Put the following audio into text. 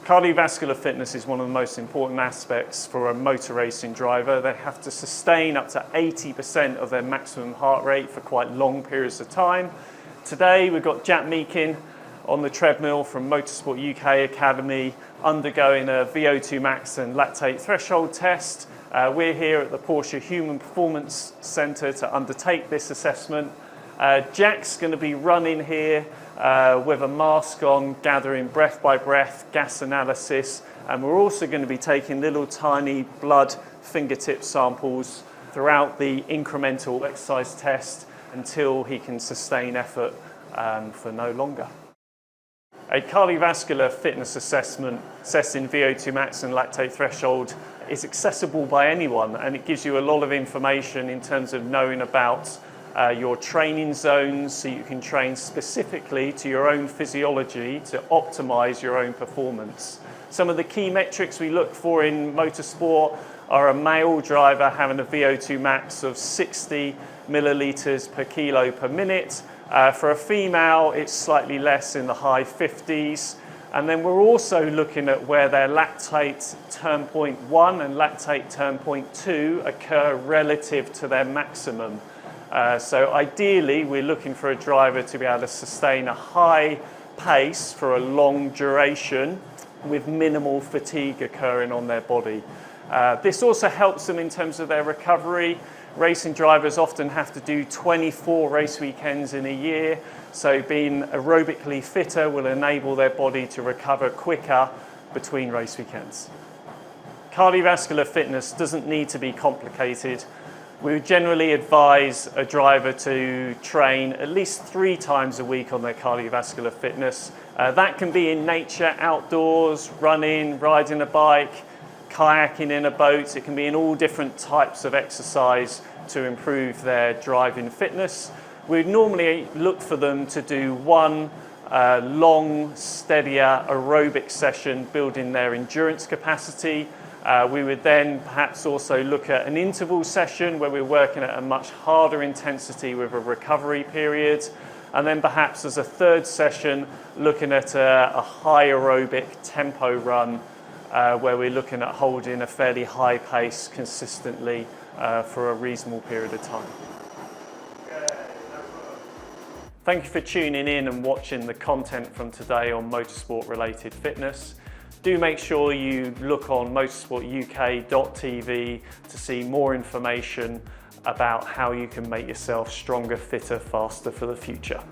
Cardiovascular fitness is one of the most important aspects for a motor racing driver. They have to sustain up to 80% of their maximum heart rate for quite long periods of time. Today we've got Jack Meakin on the treadmill from Motorsport UK Academy undergoing a VO2 max and lactate threshold test. We're here at the Porsche Human Performance Centre to undertake this assessment. Jack's going to be running here with a mask on, gathering breath by breath gas analysis, and we're also going to be taking little tiny blood fingertip samples throughout the incremental exercise test until he can sustain effort for no longer. A cardiovascular fitness assessment assessing VO2 max and lactate threshold is accessible by anyone, and it gives you a lot of information in terms of knowing about your training zones, so you can train specifically to your own physiology to optimize your own performance. Some of the key metrics we look for in motorsport are a male driver having a VO2 max of 60 millilitres per kilo per minute. For a female, it's slightly less, in the high 50s. And then we're also looking at where their lactate turn point 1 and lactate turn point 2 occur relative to their maximum. So ideally, we're looking for a driver to be able to sustain a high pace for a long duration with minimal fatigue occurring on their body. This also helps them in terms of their recovery. Racing drivers often have to do 24 race weekends in a year, so being aerobically fitter will enable their body to recover quicker between race weekends. Cardiovascular fitness doesn't need to be complicated. We would generally advise a driver to train at least 3 times a week on their cardiovascular fitness. That can be in nature, outdoors, running, riding a bike, kayaking in a boat. It can be in all different types of exercise to improve their driving fitness. We'd normally look for them to do one long, steadier aerobic session, building their endurance capacity. We would then perhaps also look at an interval session where we're working at a much harder intensity with a recovery period. And then perhaps as a third session, looking at a high aerobic tempo run where we're looking at holding a fairly high pace consistently for a reasonable period of time. Thank you for tuning in and watching the content from today on motorsport related fitness. Do make sure you look on motorsportuk.tv to see more information about how you can make yourself stronger, fitter, faster for the future.